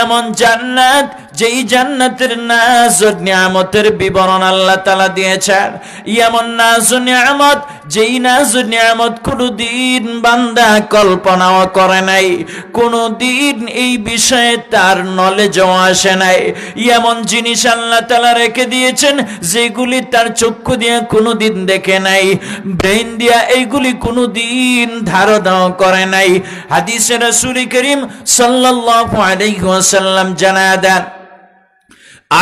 এমন জান্নাত যেই জান্নাতের নাজ ও নিয়ামতের বিবরণ আল্লাহ তাআলা দিয়েছেন, এমন নাজ ও নিয়ামত যেই নাজ ও নিয়ামত কোনোদিন বান্দা কল্পনাও করে নাই, কোনোদিন এই বিষয়ে তার নলেজও আসে নাই। এমন জিনিস আল্লাহ তাআলা রেখে দিয়েছেন যেগুলি তার চক্ষু দিয়ে কোনোদিন দেখে নাই, ব্রেন দিয়া এইগুলি কোনোদিন ধারণাও করে নাই। হাদিসে রাসূল করিম সাল্লাল্লাহু আলাইহি ওয়াসাল্লাম জানায় দেন,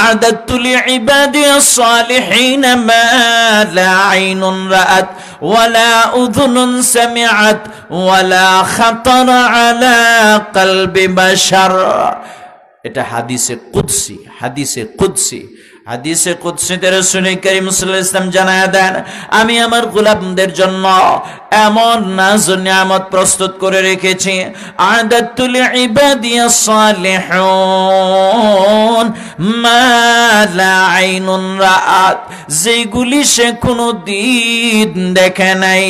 আ'দাতু লিইবাদিয়াস সালিহিন মা লা আইনুন রাআত ওয়ালা উযুনুন সামিআত ওয়ালা খাতারা আলা কলবি বাশার। এটা হাদিসে কুদসি, হাদিসে কুদসি। হাদিসে কুদসিতে রাসূল করিম সাল্লাল্লাহু আলাইহি ওয়াসাল্লাম জানায় দেন, আমি আমার গোলামদের জন্য এমন নাজ ও নিয়ামত প্রস্তুত করে রেখেছি, আ'দাতু লিইবাদিয়াস সালিহুন মা লা আইনুন রাআত, যেগুলি সে কোনোদিন দেখে নাই,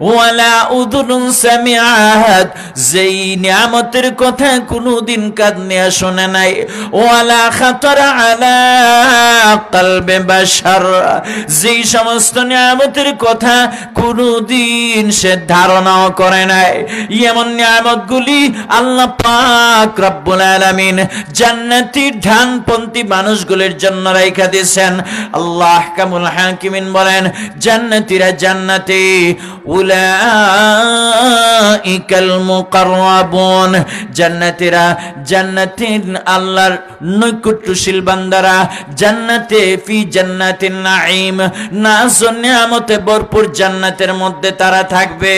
ওয়ালা উযুনুন সামিআত, যেই নিয়ামতের কথা কোনোদিন কান নিয়ে শুনে নাই, ওয়ালা খাতারা আলা কলবে বাশার, যেই সমস্ত নিয়ামতের কথা কোনোদিন সে ধারণাও করে নাই। এমন নিয়ামতগুলি আল্লাহ পাক রব্বুল আলামিন জান্নাতি ডানপন্থী মানুষগুলোর জন্য রাইখা দিয়েছেন। আল্লাহ আহকামুল হাকিমিন বলেন, জান্নাতীরা জান্নাতে, উলাইকাল মুকাররাবুন, জান্নাতীরা জান্নাতিন আল্লাহর নৈকট্যশীল বান্দারা, জান্নাতে ফি জান্নাতিন নাঈম, নাজ ও নিয়ামতে ভরপুর জান্নাতের মধ্যে তারা থাকবে।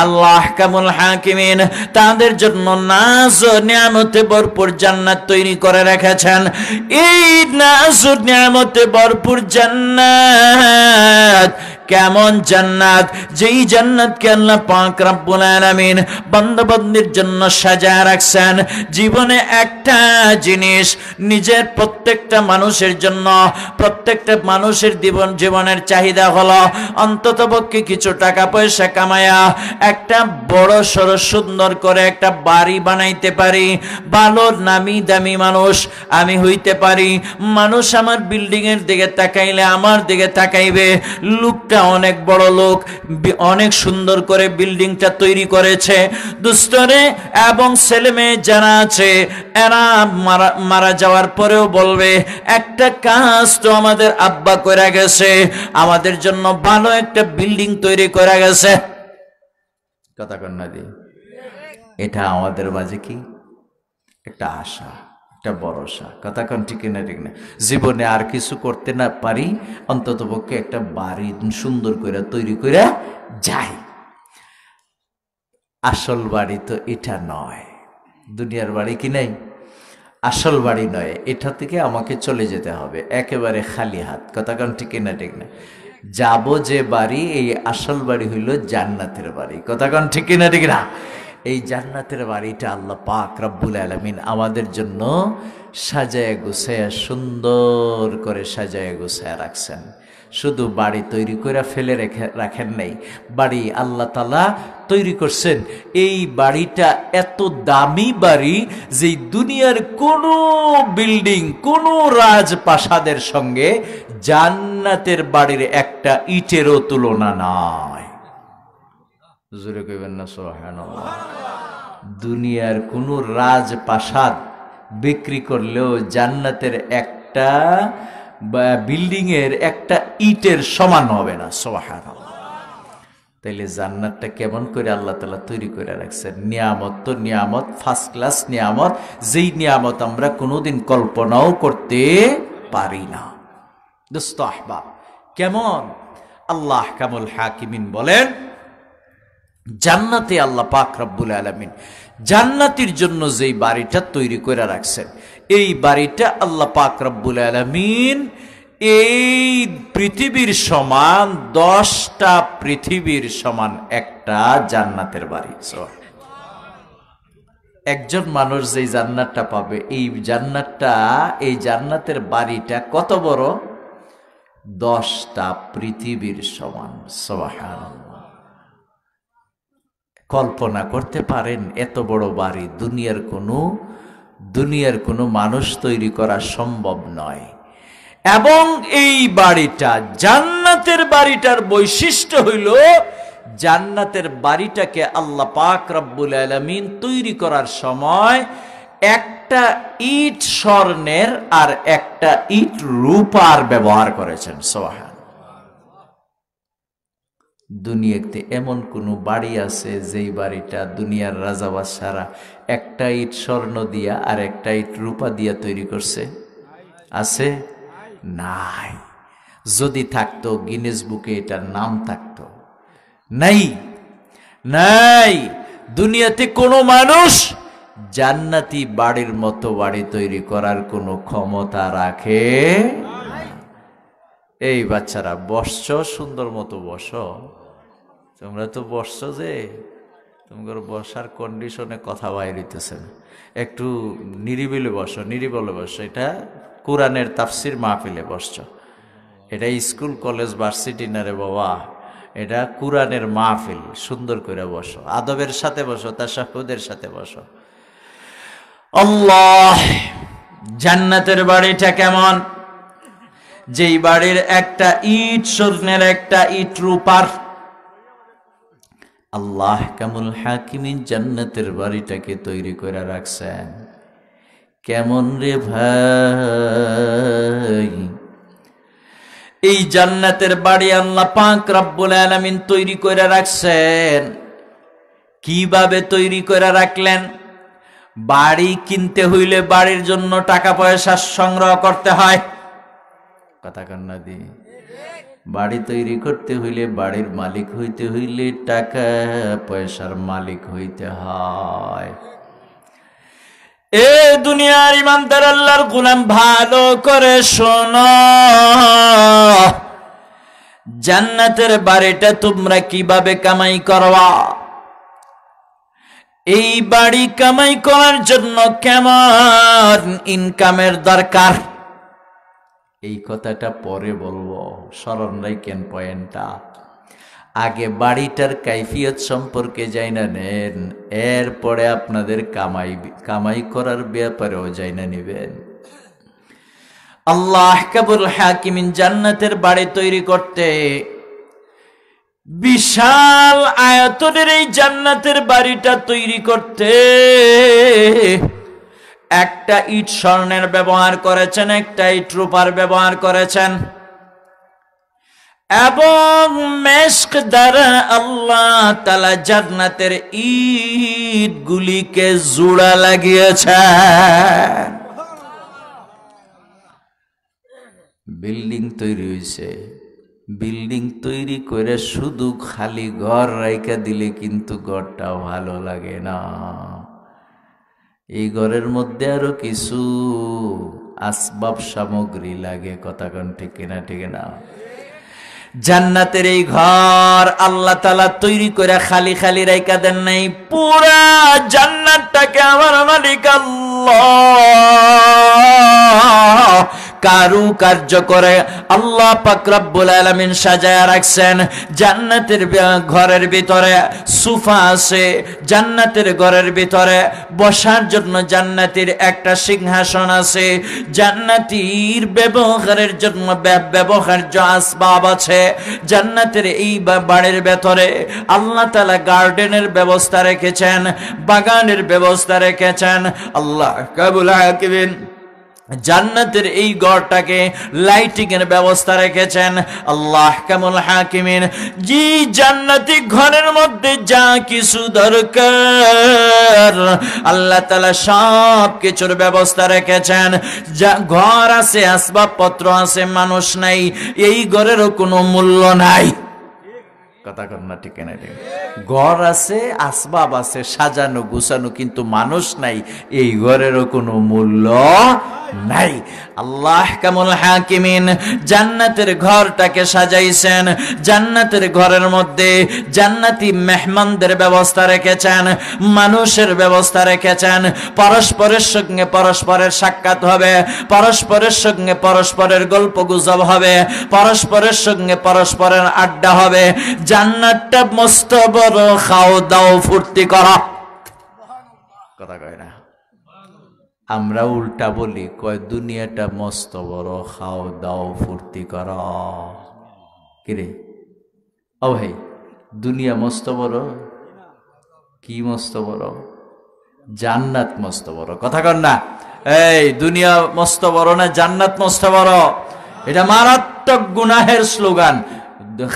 আল্লাহ আহকামুল হাকিমিন তাদের জন্য নাজ ও নিয়ামতে ভরপুর জান্নাত তৈরি করে রেখেছেন। এই নাজ ও নিয়ামতে ভরপুর জান্নাত কেমন জান্নাত, যেই জান্নাতকে আল্লাহ পাক রব্বুল আলামিন বান্দাবান্দির জন্য সাজায় রাখছেন। জীবনে একটা জিনিস নিজের প্রত্যেকটা মানুষের জন্য, প্রত্যেকটা মানুষের জীবনের চাহিদা হলো অন্ততপক্ষে কিছু টাকা পয়সা কামায়া একটা বড় সড়ো সুন্দর করে একটা বাড়ি বানাইতে পারি, ভালো নামি দামি মানুষ আমি হইতে পারি, মানুষ আমার বিল্ডিং এর দিকে তাকাইলে আমার দিকে তাকাইবে, লোকটা অনেক বড় লোক, অনেক সুন্দর করে বিল্ডিংটা তৈরি করেছে। দুস্তরে এবং ছেলে মেয়ে যারা আছে এরা মারা যাওয়ার পরেও বলবে, একটা কাজ তো আমাদের আব্বা করে গেছে, আমাদের জন্য ভালো একটা বিল্ডিং তৈরি করে গেছে। কথা কন্যা দি, এটা আমাদের মাঝে কি একটা আশা, একটা ভরসা। কথা কোন ঠিক না? ঠিক না? জীবনে আর কিছু করতে না পারি, অন্তত পক্ষে একটা বাড়ি সুন্দর করে তৈরি করে যাই। আসল বাড়ি তো এটা নয়, দুনিয়ার বাড়ি কি নাই, আসল বাড়ি নয়। এটা থেকে আমাকে চলে যেতে হবে একেবারে খালি হাত। কথা কোন ঠিক না? ঠিক না? যাব যে বাড়ি, এই আসল বাড়ি হইল জান্নাতের বাড়ি। কথা কোন ঠিক না? ঠিক না? এই জান্নাতের বাড়িটা আল্লাহ পাক রব্বুল আলামিন আমাদের জন্য সাজায় গুছায়া, সুন্দর করে সাজায় গুছায়া রাখছেন। শুধু বাড়ি তৈরি করে ফেলে রাখেন নাই, বাড়ি আল্লাহ তাআলা তৈরি করছেন। এই বাড়িটা এত দামি বাড়ি যে দুনিয়ার কোনো বিল্ডিং, কোনো রাজপ্রাসাদের সঙ্গে জান্নাতের বাড়ির একটা ইটেরও তুলনা নাই। জোরে কইবেন না সুবহানাল্লাহ। দুনিয়ার কোন রাজপ্রাসাদ বিক্রি করলেও জান্নাতের একটা বিল্ডিং এর একটা ইটের সমান হবে না। সুবহানাল্লাহ। তাইলে জান্নাতটা কেমন করে আল্লাহ তাআলা তৈরি করে রাখছেন। নিয়ামত তো নিয়ামত, ফার্স্ট ক্লাস নিয়ামত, যেই নিয়ামত আমরা কোনোদিন কল্পনাও করতে পারি না। দোস্ত আহবাব, কেমন আল্লাহ আহকামুল হাকিমিন বলেন, জান্নাতে আল্লাহ পাক রব্বুল আলামিন জান্নাতীর জন্য যেই বাড়িটা তৈরি করে রাখছেন, এই বাড়িটা আল্লাহ পাক রব্বুল আলামিন এই পৃথিবীর সমান, 10টা পৃথিবীর সমান একটা জান্নাতের বাড়ি। একজন মানুষ যেই জান্নাতটা পাবে, এই জান্নাতটা, এই জান্নাতের বাড়িটা কত বড়? 10টা পৃথিবীর সমান। সুবহানাল্লাহ। কল্পনা করতে পারেন এত বড় বাড়ি দুনিয়ার কোনো দুনিয়ার কোনো মানুষ তৈরি করা সম্ভব নয়। এবং এই বাড়িটা, জান্নাতের বাড়িটার বৈশিষ্ট্য হইল, জান্নাতের বাড়িটাকে আল্লাহ পাক রব্বুল আলামিন তৈরি করার সময় একটা ইট স্বর্ণের আর একটা ইট রূপার ব্যবহার করেছেন। সুবহান। দুনিয়াতে এমন কোন বাড়ি আছে যেই বাড়িটা দুনিয়ার রাজা বাদশারা একটা ইট স্বর্ণ দিয়া আর একটা ইট রূপা দিয়া তৈরি করছে? আছে? নাই। যদি থাকতো গিনেস বুকে এটার নাম থাকতো। নাই, নাই। দুনিয়াতে কোনো মানুষ জান্নাতি বাড়ির মতো বাড়ি তৈরি করার কোনো ক্ষমতা রাখে? এই বাচ্চারা বসছো, সুন্দর মতো বসো। তোমরা তো বসছো যে তোমার বসার কন্ডিশনে কথা বাইর হইতেছে না। একটু নিরিবিলে বসো, নিরিবিলে বসো। এটা কোরআনের তাফসির মাহফিলে বসছো। এটা স্কুল কলেজ ভার্সিটি না রে বাবা, এটা কোরআনের মাহফিল। সুন্দর করে বসো, আদবের সাথে বসো, তাশাহুদের সাথে বসো। আল্লাহ, জান্নাতের বাড়িটা কেমন? যেই বাড়ির একটা ইট স্বর্ণের, একটা ইট রূপার। আল্লাহ কামুল হাকিমিন জান্নাতের বাড়িটাকে তৈরি করে রাখছেন। কেমন রে ভাই? এই জান্নাতের বাড়ি আল্লাহ পাক রব্বুল আলামিন তৈরি করে রাখছেন। কিভাবে তৈরি করে রাখলেন? বাড়ি কিনতে হইলে বাড়ির জন্য টাকা পয়সা সংগ্রহ করতে হয়। কথা কান্না দি। বাড়ি তৈরি করতে হইলে, বাড়ির মালিক হইতে হইলে টাকা পয়সার মালিক হইতে হয়। এ দুনিয়ার ইমানদার আল্লাহর গোলাম, ভালো করে শোনো। জান্নাতের বাড়িটা তোমরা কিভাবে কামাই করবা? এই বাড়ি কামাই করার জন্য কেমন ইনকামের দরকার, এই কথাটা পরে বলবো। স্মরণ রাখেন পয়েন্টটা। আগে বাড়িটার কাইফিয়ত সম্পর্কে জানা নেন, এরপরে আপনাদের কামাই করার ব্যাপারেও জানা নেবেন। আল্লাহ কাবুল হাকিমিন জান্নাতের বাড়ি তৈরি করতে বিশাল আয়তনের এই জান্নাতের বাড়িটা তৈরি করতে একটা ইট স্বর্ণের ব্যবহার করেছেন, একটা ইট রূপার ব্যবহার করেছেন, এবং মেশক দ্বারা আল্লাহ তাআলা জান্নাতের ইট গুলিকে জোড়া লাগিয়েছেন। বিল্ডিং তৈরি হয়েছে। বিল্ডিং তৈরি করে শুধু খালি ঘর রাইখা দিলে কিন্তু ঘরটাও ভালো লাগে না। এই ঘরের মধ্যে আরো কিছু আসবাব সামগ্রী লাগে। কথা কোন ঠিক না? ঠিক না? জান্নাতের এই ঘর আল্লাহ তাআলা তৈরি করে খালি খালি রাইখা দেন নাই। পুরা জান্নাতটাকে আমার মালিক আল্লাহ কারু কার্য করে আল্লাহ পাক রব্বুল আলামিন সাজায়া রাখছেন। জান্নাতের ঘরের ভিতরে সোফা আছে, জান্নাতের ঘরের ভিতরে বসার জন্য জান্নাতের একটা সিংহাসন আছে, জান্নাতীর ব্যবহারের জন্য ব্যবহার্য আসবাব আছে। জান্নাতের এই বাড়ির ভেতরে আল্লাহ তাআলা গার্ডেনের ব্যবস্থা রেখেছেন, বাগানের ব্যবস্থা রেখেছেন। আল্লাহ কাবুল হাকিমিন জান্নাতের এই ঘরটাকে লাইটিং এর ব্যবস্থা রেখেছেন। আল্লাহ কামুল হাকিমিন জি জান্নাতি ঘরের মধ্যে যা কিছু দরকার আল্লাহ তাআলা সব কিছুর ব্যবস্থা রেখেছেন। যা ঘর আছে, আসবাবপত্র আছে, মানুষ নাই, এই ঘরেরও কোনো মূল্য নাই। কথা কর না? ঠিক না? ঘর আছে, আসবাব আছে, সাজানো গুছানো, কিন্তু মানুষ নাই, এই ঘরেরও কোনো মূল্য নাই। আল্লাহ কামুল হাকিমিন জান্নাতের ঘরটাকে সাজাইছেন। জান্নাতের ঘরের মধ্যে জান্নাতি মেহমানদের ব্যবস্থা রেখেছেন, মানুষের ব্যবস্থা রেখেছেন। পরস্পরের সঙ্গে পরস্পরের সাক্ষাৎ হবে, পরস্পরের সঙ্গে পরস্পরের গল্প গুজব হবে, পরস্পরের সঙ্গে পরস্পরের আড্ডা হবে। জান্নাতটা মস্ত বড়, খাও দাও ফুর্তি করা। কথা কয় না? আমরা উল্টা বলি, কয় দুনিয়াটা মস্ত বড়, খাও দাও ফুর্তি কর। কিরে ও ভাই, দুনিয়া মস্ত বড়? কি মস্ত বড়? জান্নাত মস্ত বড়। কথা কর না। এই দুনিয়া মস্ত বড় না জান্নাত মস্ত বড়? এটা মারাত্মক গুনাহের স্লোগান।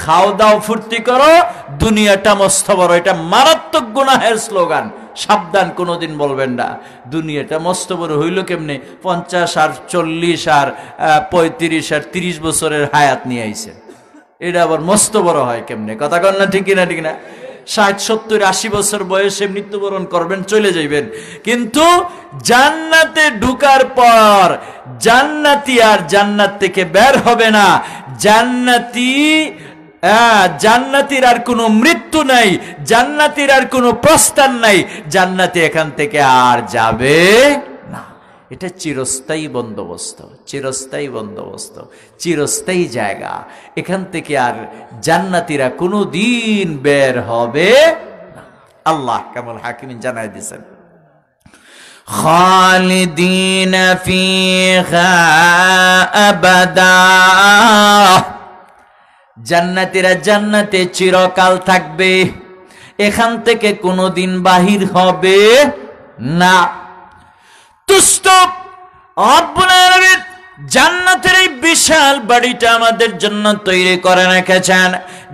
খাও দাও ফুর্তি করো, দুনিয়াটা মস্ত বড়, এটা মারাত্মক গুনাহের স্লোগান। সাবধান, কোনোদিন বলবেন না। দুনিয়াটা মস্ত বড় হইল কেমনে? 50 আর 40 আর 35 আর 30 বছরের হায়াত নিয়ে আইছে, এটা আবার মস্ত বড় হয় কেমনে? কথা কন না, ঠিক না? ঠিক না? 60, 70, 80 বছর বয়সে মৃত্যুবরণ করবেন, চলে যাইবেন, কিন্তু জান্নাতে ঢুকার পর জান্নাতি আর জান্নাত থেকে বের হবে না। জান্নাতির আর কোনো মৃত্যু নাই, জান্নাতির আর কোনো প্রস্থান নাই, জান্নাতি এখান থেকে আর যাবে না। এটা চিরস্থায়ী বন্দোবস্ত, চিরস্থায়ী বন্দোবস্ত, চিরস্থায়ী জায়গা। এখান থেকে আর জান্নাতিরা কোনো দিন বের হবে না। আল্লাহ কামুল হাকিমিন জানাই দিয়েছেন, খালিদিনা ফিহা আবাদা। জান্নাতীরা জান্নাতে চিরকাল থাকবে, এখান থেকে কোনোদিন বাহির হবে না। তুষ্ট রব্বুল আলামিন জান্নাতের এই বিশাল বাড়িটা আমাদের জন্য তৈরি করে রেখেছেন,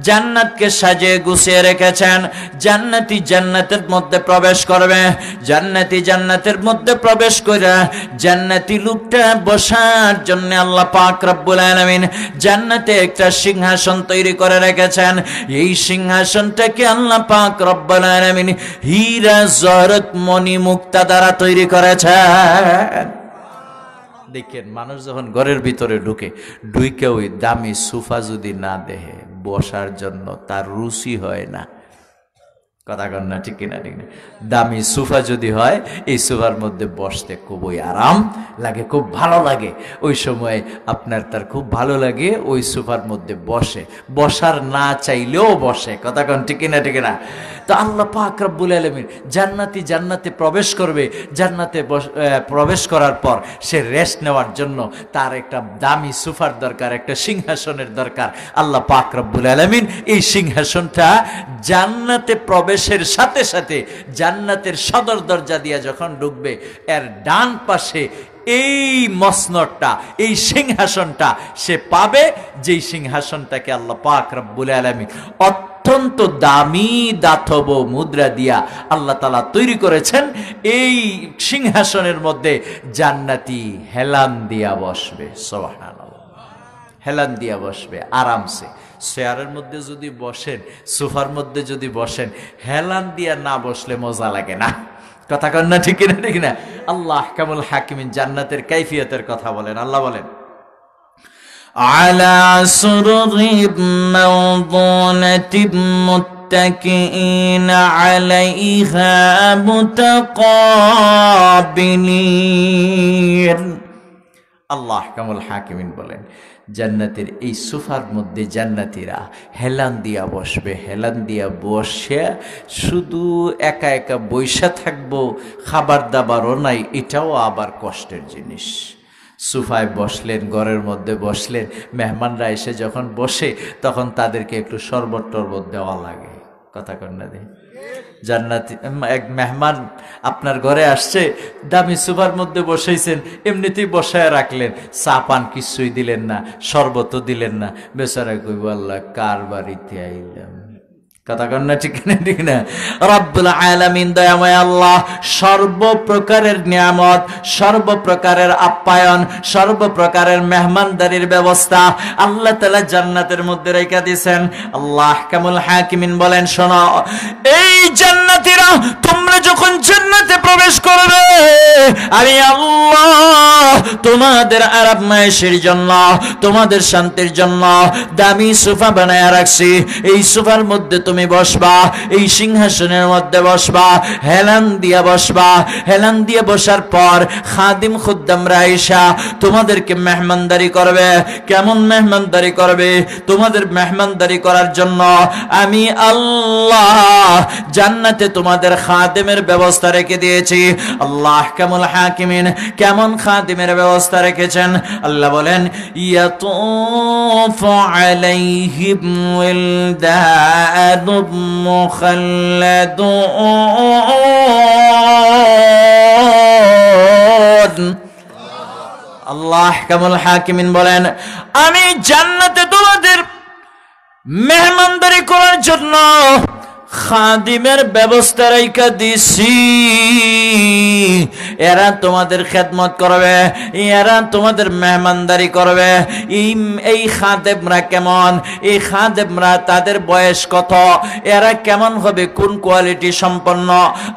জান্নাতকে সাজিয়ে গুছিয়ে রেখেছেন। জান্নাতি জান্নাতের মধ্যে প্রবেশ করবে, জান্নাতি জান্নাতের মধ্যে প্রবেশ করে জান্নাতি লোকটা বসার জন্য আল্লাহ পাক রব্বুল আলামিন জান্নাতে একটা সিংহাসন তৈরি করে রেখেছেন। এই সিংহাসনটাকে আল্লাহ পাক রব্বুল আলামিন হীরা জহরত মণি মুক্তা দ্বারা তৈরি করেছেন। দেখেন, মানুষ যখন ঘরের ভিতরে ঢুকে ওই দামি সোফা যদি না দেখে বসার জন্য, তার রুচি হয় না। কথা কন না, ঠিক কিনা? ঠিক না? দামি সোফা যদি হয়, এই সোফার মধ্যে বসতে খুবই আরাম লাগে, খুব ভালো লাগে। ওই সময় আপনার তার খুব ভালো লাগে, ওই সোফার মধ্যে বসার না চাইলেও বসে। কথা কন, ঠিক কিনা? ঠিক না? তো আল্লাহ পাক রব্বুল আলামিন জান্নাতে প্রবেশ করবে, জান্নাতে প্রবেশ করার পর সে রেস্ট নেওয়ার জন্য তার একটা দামি সোফার দরকার, একটা সিংহাসনের দরকার। আল্লাহ পাক রব্বুল আলামিন এই সিংহাসনটা জান্নাতে প্রবেশের সাথে সাথে জান্নাতের সদর দরজা দিয়ে যখন ঢুকবে, এর ডান পাশে এই মসনদটা, এই সিংহাসনটা সে পাবে, যেই সিংহাসনটাকে আল্লাহ পাক রব্বুল আলামিন অত্যন্ত দামি দাতব মুদ্রা দিয়া আল্লাহ তাআলা তৈরি করেছেন। এই সিংহাসনের মধ্যে জান্নাতি হেলান দিয়া বসবে। সুবহানাল্লাহ, হেলান দিয়া বসবে আরামসে। চেয়ারের মধ্যে যদি বসেন, সোফার মধ্যে যদি বসেন, হেলান দিয়া না বসলে মজা লাগে না। কথা কন না, ঠিক না? ঠিক না? আল্লাহ কামুল হাকিমিন জান্নাতের কাইফিয়তের কথা বলেন। আল্লাহ বলেন, আলা সুরুরিম মাওদুনাতিম মুত্তাকিইনা আলাইহা মুতাকাবিলিন। আল্লাহ কামুল হাকিমিন বলেন, জান্নাতের এই সোফার মধ্যে জান্নাতীরা হেলান দিয়া বসবে। হেলান দিয়া বসে শুধু একা একা বৈশা থাকবো, খাবার দাবারও নাই, এটাও আবার কষ্টের জিনিস। সোফায় বসলেন, ঘরের মধ্যে বসলেন, মেহমানরা এসে যখন বসে তখন তাদেরকে একটু শরবত টরবত দেওয়া লাগে। কথা কন না? দেয় জান্নাতি এক মেহমান আপনার ঘরে আসছে, দামি সোফার মধ্যে বসাইছেন, এমনিতেই বসায় রাখলেন, চা পান কিছুই দিলেন না, শরবতও দিলেন না, বেচারা কইব আল্লাহ কার বাড়িতে আইলাম। কথা কন না, ঠিক না? ঠিক না? রব্বুল আলামিন দয়াময় আল্লাহ সর্বপ্রকারের নিয়ামত, সর্বপ্রকারের আপ্যায়ন, সর্বপ্রকারের মেহমানদারির ব্যবস্থা আল্লাহ তাআলা জান্নাতের মধ্যে রেখে দিয়েছেন। আল্লাহ কামুল হাকিমিন বলেন, শোনো, এই জান্নাতীরা তোমরা যখন জান্নাতে প্রবেশ করবে, আমি আল্লাহ তোমাদের আরাম মায়েশের জন্য, তোমাদের শান্তির জন্য দামি সোফা বানায় রাখছি। এই সোফার মধ্যে তুমি বসবা, এই সিংহাসনের মধ্যে বসবা, হেলান দিয়া বসবা। হেলান দিয়ে বসার পর খাদিম খুদ্দামরা আয়েশা তোমাদেরকে মেহমানদারি করবে। কেমন মেহমানদারি করবে? তোমাদের মেহমানদারি করার জন্য আমি আল্লাহ জান্নাতে তোমাদের খাদিমের ব্যবস্থা রেখে দিয়েছি। আল্লাহ আহকামুল হাকিমিন কেমন খাদিমের ব্যবস্থা রেখেছেন? আল্লাহ বলেন ইয়াতুফু আলাইহিম ওয়ালদানুম মুখাল্লাদুন। আল্লাহ আহকামুল হাকিমিন বলেন আমি জান্নাতে তোমাদের মেহমানদারি করার জন্য খাদিমের ব্যবস্থা রাইখা দিছি। এরা তোমাদের খেদমত করবে, এরা তোমাদের মেহমানদারি করবে। এই খাদেমরা কেমন? এই খাদেমরা তাদের বয়স কত? এরা কেমন হবে? কোন কোয়ালিটি সম্পন্ন?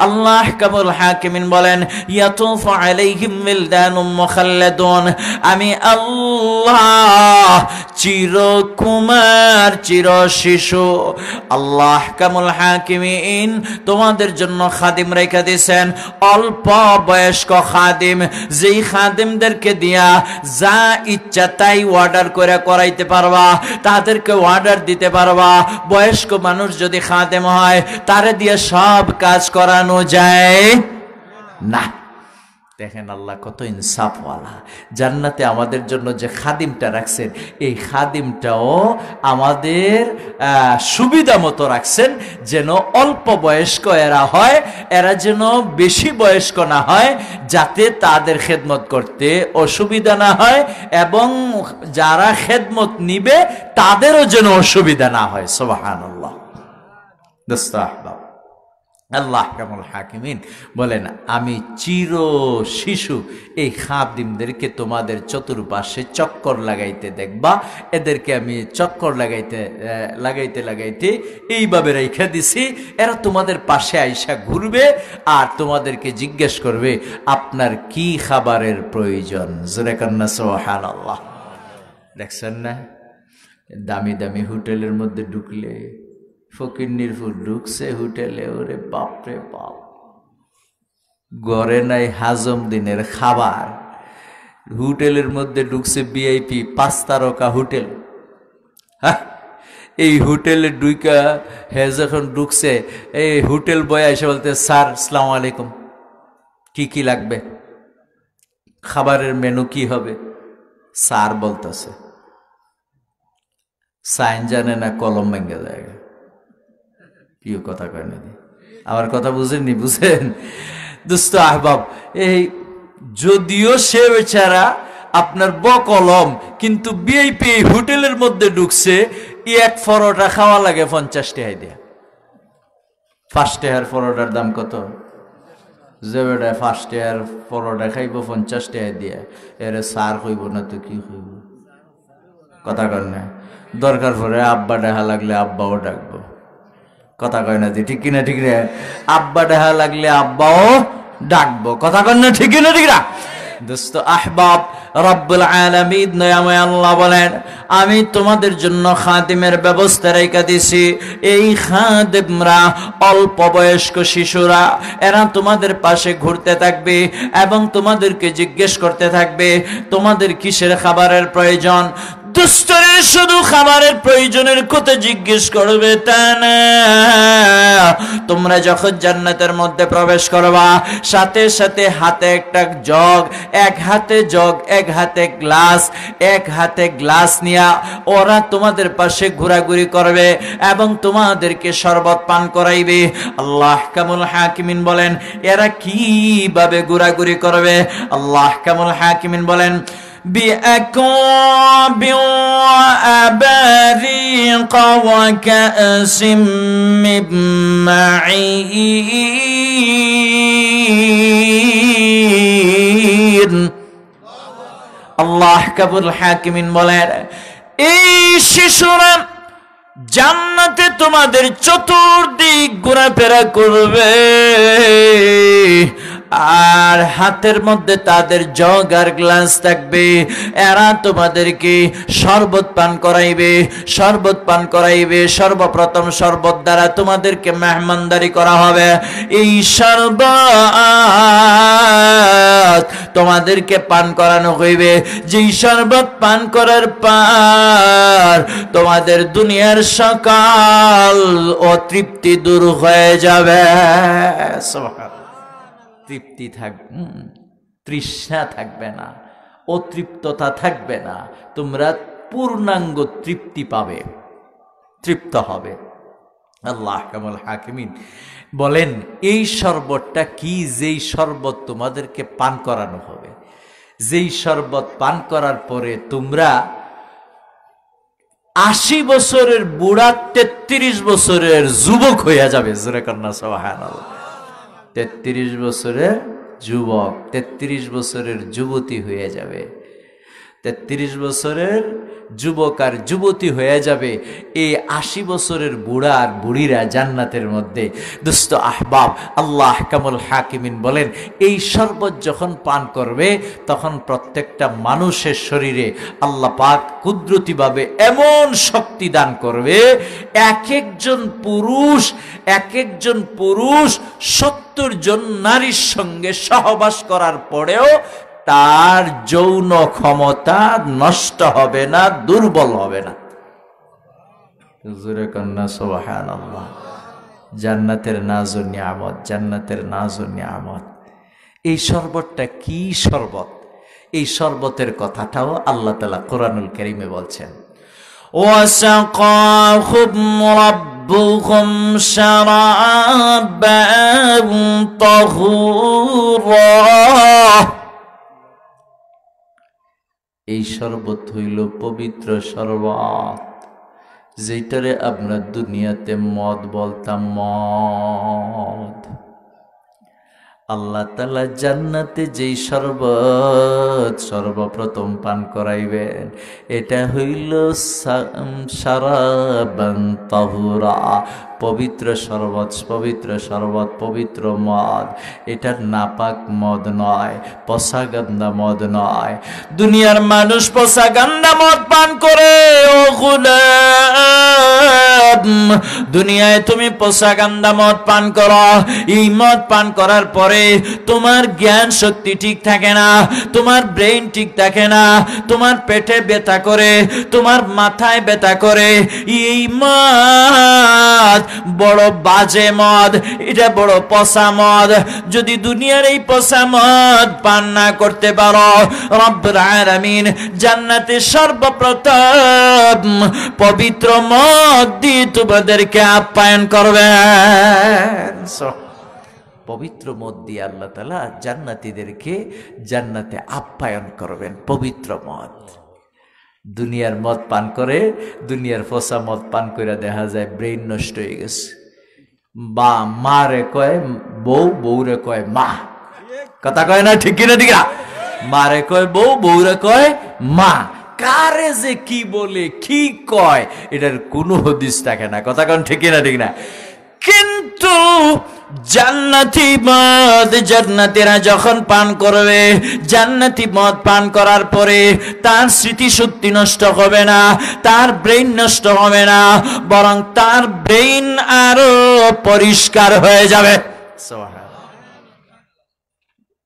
আল্লাহ আহকামুল হাকিমিন বলেন ইয়াতুফু আলাইহিম ওয়ালদানুম মুখাল্লাদুন। আমি আল্লাহ চিরকুমার চির শিশু আল্লাহ আহকামুল হাকিমিন তোমাদের জন্য খাদিম রেখে দিয়েছেন, অল্প বয়স্ক খাদিম, যেই খাদিমদেরকে দিয়া যা ইচ্ছা তাই অর্ডার করে করাইতে পারবা, তাদেরকে অর্ডার দিতে পারবা। বয়স্ক মানুষ যদি খাদিম হয় তারে দিয়ে সব কাজ করানো যায় না। দেখেন আল্লাহ কত ইনসাফওয়ালা। জান্নাতে আমাদের জন্য যে খাদিমটা রাখছেন, এই খাদিমটাও আমাদের সুবিধা মতো রাখছেন, যেন অল্প বয়স্ক এরা হয়, এরা যেন বেশি বয়স্ক না হয়, যাতে তাদের খেদমত করতে অসুবিধা না হয় এবং যারা খেদমত নিবে তাদেরও যেন অসুবিধা না হয়। সুবহানাল্লাহ। দোস্ত আহবাব, আল্লাহ আহকামুল হাকিমিন বলেন আমি চির শিশু এই খাদিমদেরকে তোমাদের চতুর্পাশে চক্কর লাগাইতে দেখবা। এদেরকে আমি চক্কর লাগাইতে এইভাবে রেখে দিছি। এরা তোমাদের পাশে আইসা ঘুরবে আর তোমাদেরকে জিজ্ঞেস করবে আপনার কি খাবারের প্রয়োজন। জোরে কান্না সুবহানাল্লাহ। দেখছেন না, দামি দামি হোটেলের মধ্যে ঢুকলে ফকিন্নিরপুর ঢুকছে হোটেলে, ওরে বাপরে বাপ, ঘরে নাই হাজম দিনের খাবার। হোটেলের মধ্যে ঢুকছে ভিআইপি 5 তারকা হোটেল। এই হোটেলে ঢুকা হে যখন ঢুকছে, এই হোটেল বয় এসে বলতে স্যার আসসালামু আলাইকুম, কি কি লাগবে, খাবারের মেনু কি হবে? স্যার বলতেছে, সাইন জানে না কলম ভেঙে যায়। কি কথা কয় না, আমার কথা বুঝেননি? বুঝেন দোস্ত আহবাব, এই যদিও সে বেচারা আপনার বকলম, কিন্তু ভিআইপি হোটেলের মধ্যে ঢুকছে, এক পরোটা খাওয়া লাগে 50 টাকা দিয়ে। 5 টাকার পরোটার দাম কত? যে বেটা 5 টাকার পরোটা খাইব 50 টাকা দিয়ে, এর সার হইব না তো কি হইব? কথা কয় না। দরকার পড়ে আব্বা ডাহা লাগলে আব্বাও ডাকবো। কথা কয় না, ঠিক কিনা? ঠিক রে। আব্বা ডাহা লাগলে আব্বাও ডাকবো। কথা কয় না, ঠিক কিনা? ঠিক না দোস্ত আহবাব, রব্বুল আলামিন দয়াময় আল্লাহ বলেন আমি তোমাদের জন্য খাদিমের ব্যবস্থা রেখে দিছি। এই খাদিমরা অল্প বয়স্ক শিশুরা, এরা তোমাদের পাশে ঘুরতে থাকবে এবং তোমাদেরকে জিজ্ঞেস করতে থাকবে তোমাদের কিসের খাবারের প্রয়োজন। দুষ্টরে শুধু খাবারের প্রয়োজনের কথা জিজ্ঞেস করবে তা না, তোমরা যখন জান্নাতের মধ্যে প্রবেশ করবা সাথে সাথে হাতে একটা জগ, এক হাতে জগ, এক হাতে গ্লাস নিয়া ওরা তোমাদের পাশে ঘোরাঘুরি করবে এবং তোমাদেরকে শরবত পান করাইবে। আল্লাহ আহকামুল হাকিমিন বলেন এরা কিভাবে ঘোরাঘুরি করবে? আল্লাহ আহকামুল হাকিমিন বলেন بأكواب وأباريق وكأس من معين। আল্লাহ আহকামুল হাকিমিন বলেন এই শিশুরা জান্নাতে তোমাদের চতুর্দিক ঘোরাফেরা করবে আর হাতের মধ্যে তাদের জগ আর গ্লাস থাকবে। এরা তোমাদেরকে শরবত পান করাইবে, শরবত পান করাইবে। সর্বপ্রথম শরবত দ্বারা তোমাদেরকে মেহমানদারি করা হবে। এই শরবত তোমাদেরকে পান করানো হইবে। যেই শরবত পান করার পর তোমাদের দুনিয়ার সকল অতৃপ্তি দূর হয়ে যাবে। তৃপ্তি থাকবে, তৃষ্ণা থাকবে না, অতৃপ্ততা থাকবে না। তোমরা পূর্ণাঙ্গ তৃপ্তি পাবে, তৃপ্ত হবে। আল্লাহ কামুল হাকিমিন বলেন, এই শরবতটা কি? যেই শরবত তোমাদেরকে পান করানো হবে, যেই শরবত পান করার পরে তোমরা 80 বছরের বুড়া 33 বছরের যুবক হইয়া যাবে। জোরে কন্যা সুবহানাল্লাহ। 33 বছরের যুবক, 33 বছরের যুবতী হয়ে যাবে। 33 বছরের যুবক আর যুবতী হয়ে যাবে এই 80 বছরের বুড়া আর বুড়িরা জান্নাতের মধ্যে। দোস্ত আহবাব, আল্লাহ কামুল হাকিমিন বলেন, এই শরবত যখন পান করবে তখন প্রত্যেকটা মানুষের শরীরে আল্লাহ পাক কুদরতিভাবে এমন শক্তি দান করবে, এক একজন পুরুষ 70 জন নারীর সঙ্গে সহবাস করার পরেও তার যৌন ক্ষমতা নষ্ট হবে না, দুর্বল হবে না। জোরে কন্যা সুবহানাল্লাহ। জান্নাতের নাজ ও নিয়ামত, জান্নাতের নাজ ও নিয়ামত। এই শরবতটা কি শরবত? এই শরবতের কথাটাও আল্লাহ তাআলা কোরআনুল কারীমে বলছেন, ওয়াসাকাহুম রাব্বুহুম শারাবান তাহুরা। এই শরবত হইল পবিত্র শরবত, যেটারে আমরা দুনিয়াতে মদ বলতাম, মদ। আল্লাহ তাআলা জান্নাতে যেই শরবত সর্বপ্রথম পান করাইবেন, এটা হইল শারাবান তাহুরা, পবিত্র শরবত, পবিত্র শরবত, পবিত্র মদ। এটা নাপাক মদ নয়, পসাগান্দা মদ নয়। দুনিয়ার মানুষ পসাগান্দা মদ পান করে। ও গোলাম, দুনিয়ায় তুমি পসাগান্দা মদ পান করো। এই মদ পান করার পরে তোমার জ্ঞান শক্তি ঠিক থাকে না, তোমার ব্রেইন ঠিক থাকে না, তোমার পেটে ব্যথা করে, তোমার মাথায় ব্যথা করে। এই মদ বড় বাজে মদ, এটা বড় পচা মদ। যদি দুনিয়ার এই পচা মদ পান না করতে পারো, রব্বুল আলামিন জান্নাতে সর্বপ্রথম পবিত্র মদ দিয়ে তোমাদেরকে আপ্যায়ন করবেন। পবিত্র মদ দিয়ে আল্লাহ তাআলা জান্নাতীদেরকে জান্নাতে আপ্যায়ন করবেন, পবিত্র মদ। দুনিয়ার মদ পান করে, দুনিয়ার ফসা মদ পান করে দেখা যায় ব্রেইন নষ্ট হয়ে গেছে। বা মা রে কয় বউ, বউ রে কয় মা। কথা কয় না, ঠিক কিনা? ঠিক না? মা রে কয় বউ, বউ রে কয় মা। কারে যে কি বলে, কি কয়, এটার কোনো হদিস থাকে না। কথা কন, ঠিক কিনা? ঠিক না? কিন্তু জান্নাতি মদ জান্নাতীরা যখন পান করবে, জান্নাতি মদ পান করার পরে তার স্মৃতি শক্তি নষ্ট হবে না, তার ব্রেইন নষ্ট হবে না, বরং তার ব্রেইন আরো পরিষ্কার হয়ে যাবে।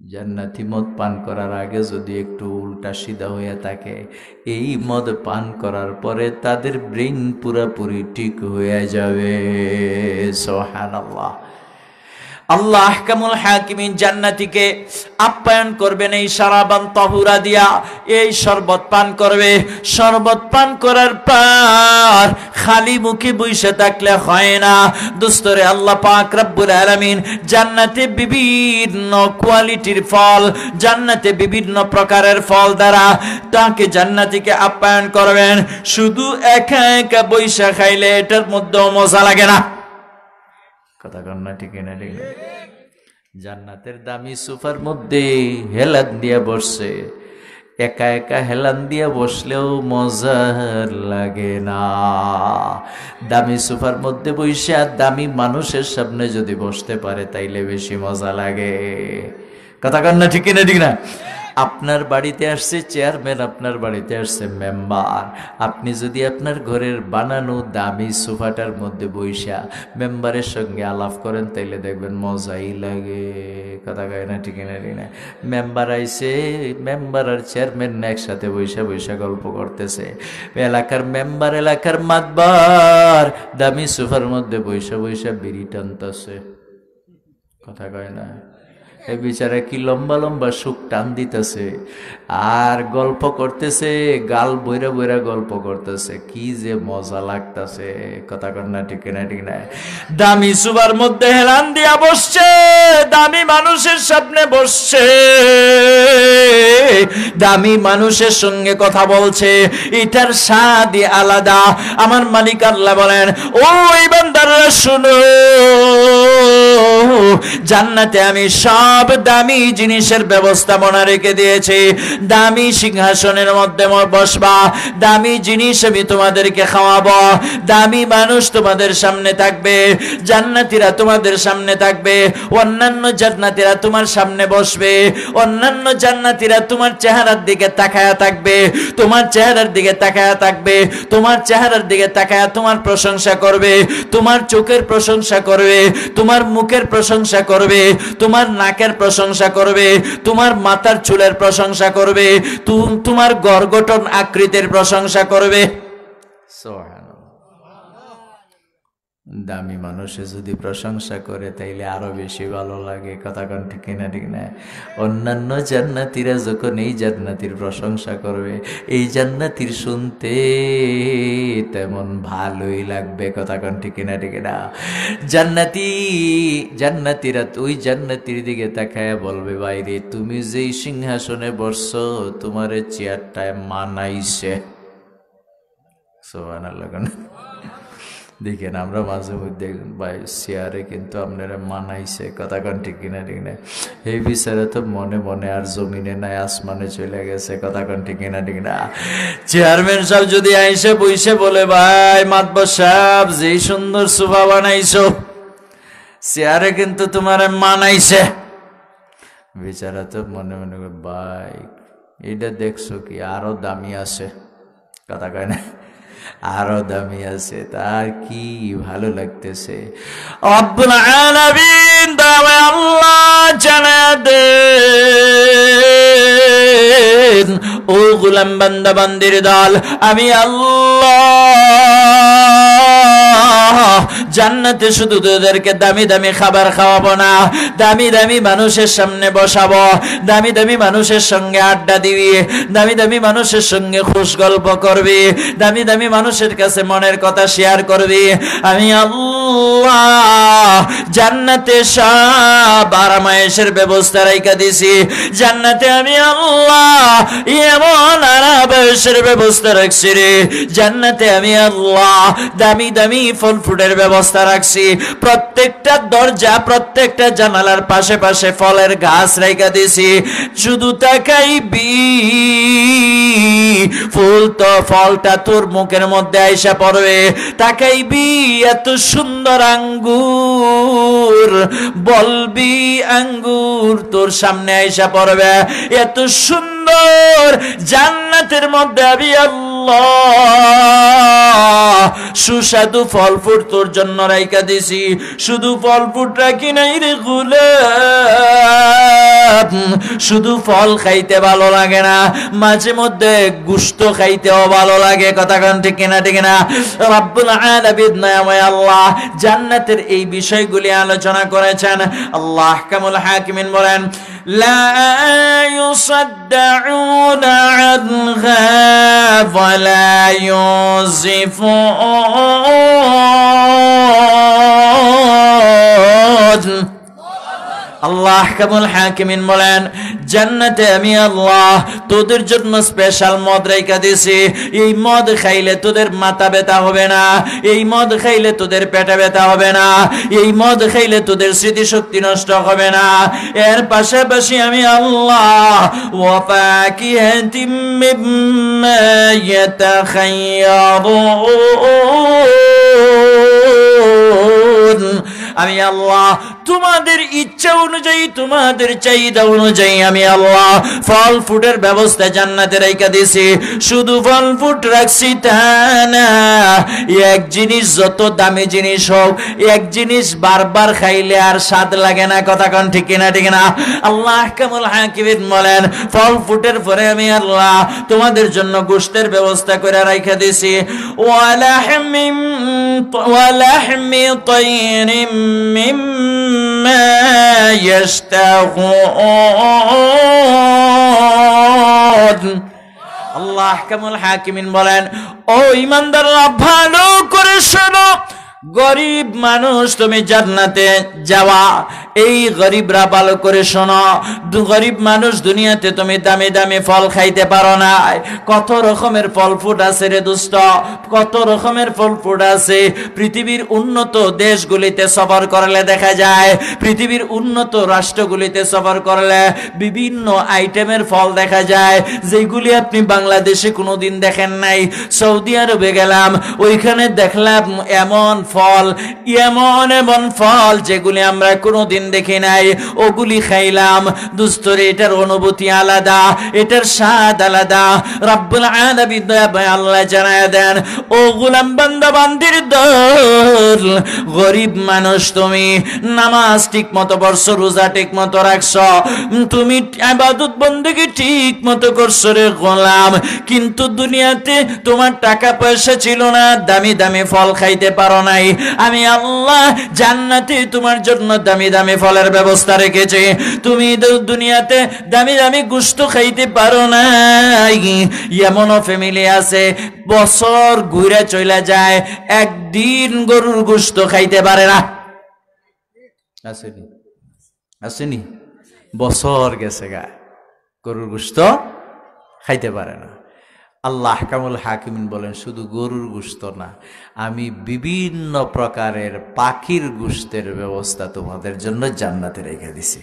জান্নাতি মদ পান করার আগে যদি একটু উল্টা সিধা হয়ে থাকে, এই মদ পান করার পরে তাদের ব্রেইন পুরোপুরি ঠিক হয়ে যাবে। সুবহানাল্লাহ। আল্লাহ আহকামুল হাকিমিন জান্নাতীকে আপ্যায়ন করবেন এই শারাবান তাহুরা দিয়া। এই শরবত পান করবে। শরবত পান করার পর খালি মুখে বসে থাকলে হয় না দোস্তরে। আল্লাহ পাক রব্বুল আলামিন জান্নাতে বিভিন্ন কোয়ালিটির ফল, জান্নাতে বিভিন্ন প্রকারের ফল দ্বারা তাকে জান্নাতীকে আপ্যায়ন করবেন। শুধু একা একা বইসা খাইলে এটার মধ্যেও মজা লাগে না। কথা কন না, ঠিক না? ঠিক না? জান্নাতের দামি সোফার মধ্যে হেলান দিয়া বসছে, একা একা হেলান দিয়া বসলেও মজা লাগে না। দামি সোফার মধ্যে বসে আর দামি মানুষের সামনে যদি বসতে পারে তাইলে বেশি মজা লাগে। কথা কন না, ঠিক কিনা ঠিক না? আপনার বাড়িতে আসছে চেয়ারম্যান, আপনার বাড়িতে আসছে মেম্বার। আপনি যদি আপনার ঘরের বানানো দামি সোফাটার মধ্যে বইসা মেম্বারের সঙ্গে আলাপ করেন তাইলে দেখবেন মজাই লাগে। কথা কয় না, ঠিক না ঠিক না? মেম্বার আইসে, মেম্বার আর চেয়ারম্যান একসাথে বইসা বইসা গল্প করতেছে। এলাকার মেম্বার, এলাকার মাতবার দামি সোফার মধ্যে বইসা বইসা বিড়ি টানতেছে। কথা কয় না? এই বিচারে কি লম্বা লম্বা সুখ টান দিতেছে আর গল্প করতেছে, গাল বইরা বইরা গল্প করতেছে, কি যে মজা লাগতেছে। কথা কন না, ঠিক না ঠিক না? দামি সুবার মধ্যে হেলান দিয়া বসছে, দামি মানুষের সামনে বসছে, দামি মানুষের সঙ্গে কথা বলছে, এটার স্বাদই আলাদা। আমার মালিক আল্লাহ বলেন, ওই বান্দারা শুনো, জান্নাতে আমি সব দামি জিনিসের ব্যবস্থাপনা রেখে দিয়েছি। দামি সিংহাসনের মধ্যে বসবা, দামি জিনিস আমি তোমাদেরকে খাওয়াবো, দামি মানুষ তোমাদের সামনে থাকবে, জান্নাতীরা তোমাদের সামনে থাকবে, অন্যান্য জান্নাতীরা তোমার সামনে বসবে, অন্যান্য জান্নাতীরা তোমার চেহারার দিকে তাকায়া থাকবে, তোমার চেহারার দিকে তাকায়া থাকবে, তোমার চেহারার দিকে তাকায়া তোমার প্রশংসা করবে, তোমার চোখের প্রশংসা করবে, তোমার মুখের প্রশংসা করবে, তোমার নাকের প্রশংসা করবে, তোমার মাথার চুলের প্রশংসা করবে, তোমার গড়গঠন আকৃতির প্রশংসা করবে। দামি মানুষে যদি প্রশংসা করে তাইলে আরো বেশি ভালো লাগে। কথা কন ঠিক না ঠিক না? অন্যান্য জান্নাতীরা যখন এই জান্নাতীর প্রশংসা করবে, এই জান্নাতীর শুনতে তেমন ভালোই লাগবে। কথা কন ঠিক না ঠিক না? জান্নাতীরা ওই জান্নাতীর দিকে তাকায় বলবে, বাইরে তুমি যেই সিংহাসনে বসছো তোমার চেয়ারটায় মানাইছে। সুবহানাল্লাহ। দেখেন আমরা মাঝে মধ্যে চেয়ারে কিন্তু আপনারা মানাইছে। কথা কন ঠিক কিনা ঠিক না? এই বিচারে তো মনে মনে আর জমিনে নাই, আসমানে চলে গেছে। কথা কন ঠিক কিনা ঠিক না? চেয়ারম্যান সাহেব যদি আইসে বইসে বলে, ভাই মাতবর সাহেব যেই সুন্দর সোফা বানাইছো, চেয়ারে কিন্তু তোমার মানাইছে। বিচারা তো মনে মনে, ভাই এটা দেখছো কি আরো দামি আছে। কথা কয় না? আরো দামি আছে, তার কি ভালো লাগতেছে। রব্বুল আলামিন দাওয়া আল্লাহ জানা দেন, ও গোলাম বান্দা বান্দির দল, আমি আল্লাহ জান্নাতে শুধু তোদেরকে দামি দামি খাবার খাওয়াবো না, দামি দামি মানুষের সামনে বসাবো, দামি দামি মানুষের সঙ্গে আড্ডা দিবি, দামি দামি মানুষের সঙ্গে খুশ গল্প করবি, দামি দামি মানুষের কাছে মনের কথা শেয়ার করবি। আমি আল্লাহ জান্নাতে সব আরামায়েশের ব্যবস্থা রাইখা দিছি। জান্নাতে আমি আল্লাহ এমন আরামায়েশের ব্যবস্থা রাখছি রে, জান্নাতে আমি আল্লাহ দামি দামি ফল ফ্রুটের ব্যবস্থা রাখছি। প্রত্যেকটা দরজা, প্রত্যেকটা জানালার পাশে পাশে ফলের গাছ রাইখা দিছি। শুধু তাকাইবি, ফলটা তোর মুখের মধ্যে আইসা পড়বে। তাকাইবি, এত সুন্দর আঙ্গুর, বলবি আঙ্গুর তোর সামনে আইসা পড়বে। এত সুন্দর জান্নাতের মধ্যে আমি আল্লাহ সুস্বাদু ফল ফ্রুট তোর জন্য রাইখা দিছি। শুধু ফল ফ্রুট রাখি নাই রে গোলাম, শুধু ফল খাইতে ভালো লাগে না, মাঝে মধ্যে গুস্ত খাইতেও ভালো লাগে। কথা কান ঠিক কিনা ঠিক না? রব্বুল আলামিন নামে আল্লাহ জান্নাতের এই বিষয়গুলি আলোচনা করেছেন। আল্লাহ আহকামুল হাকিমিন বলেন, লা ইউসাদ্দাউনা আনহা ওয়া লা ইউজিফুন। আল্লাহ কামুল হাকিমিন বলেন, জান্নাতে আমি আল্লাহ তোদের জন্য স্পেশাল মদ রাইখা দিছি। এই মদ খাইলে তোদের মাথা ব্যথা হবে না, এই মদ খাইলে তোদের পেটে ব্যথা হবে না, এই মদ খাইলে তোদের স্মৃতিশক্তি নষ্ট হবে না। এর পাশাপাশি আমি আল্লাহ ওয়া ফাকিহাতিম মিম্মা ইয়াতাখায়্যারুন, আমি আল্লাহ তোমাদের ইচ্ছা অনুযায়ী, তোমাদের চাহিদা অনুযায়ী আমি আল্লাহ ফল ফুটের ব্যবস্থা জান্নাতে রাইখা দিয়েছি। শুধু ফল ফুট রাখছি তা না, এক জিনিস যত দামি জিনিস হোক, এক জিনিস বারবার খাইলে আর স্বাদ লাগে না। কথা কোন ঠিক কিনা? ঠিক না? আল্লাহ আহকামুল হাকিমিন বলেন, ফল ফুটের পরে আমি আল্লাহ তোমাদের জন্য গোশতের ব্যবস্থা করে রাইখা দিয়েছি। ওয়ালাহমি তাইরিম মিম্মা ইয়াশতাহুন। আল্লাহ আহকামুল হাকিমিন বলেন, ও ঈমানদাররা ভালো করে শোনো, গরিব মানুষ তুমি জান্নাতে যাওয়া, এই গরিবরা ভালো করে শোনো, গরিব মানুষ দুনিয়াতে তুমি দামি দামি ফল খাইতে পারো না। কত রকমের ফল ফুড আছে রে দোস্ত, কত রকমের ফল ফুড আছে। পৃথিবীর উন্নত দেশগুলিতে সফর করলে দেখা যায়, পৃথিবীর উন্নত রাষ্ট্রগুলিতে সফর করলে বিভিন্ন আইটেমের ফল দেখা যায়, যেগুলি আপনি বাংলাদেশে কোনোদিন দেখেন নাই। সৌদি আরবে গেলাম, ওইখানে দেখলাম এমন ফল, এমন এমন ফল যেগুলি আমরা কোনোদিন দেখি নাই, ওগুলি খাইলাম। দুস্তরে এটার অনুভূতি আলাদা, এটার স্বাদ আলাদা। রব্বুল আলামিন আল্লাহ জানায় দেন, ও গোলাম বান্দা বান্দির দল, গরিব মানুষ তুমি নামাজ ঠিক মতো পড়ছো, রোজা ঠিক মতো রাখছো, তুমি ইবাদত বন্দেগী ঠিক মতো করছো রে গোলাম, কিন্তু দুনিয়াতে তোমার টাকা পয়সা ছিল না, দামি দামি ফল খাইতে পারো নাই। আমি আল্লাহ জান্নাতে তোমার জন্য দামি দামি ফলের ব্যবস্থা রেখেছি। তুমি দুনিয়াতে দামি দামি গোশত খাইতে পারো নাই। এমনও ফ্যামিলি আছে বছর ঘুরে চলে যায়, একদিন গরুর গোশত খাইতে পারে না। আসেনি? আসেনি? বছর গেছে গায়, গরুর গোশত খাইতে পারে না। আল্লাহ আহকামুল হাকিমিন বলেন, শুধু গরুর গোশত না, আমি বিভিন্ন প্রকারের পাখির গোশতের ব্যবস্থা তোমাদের জন্য জান্নাতে রেখে দিছি।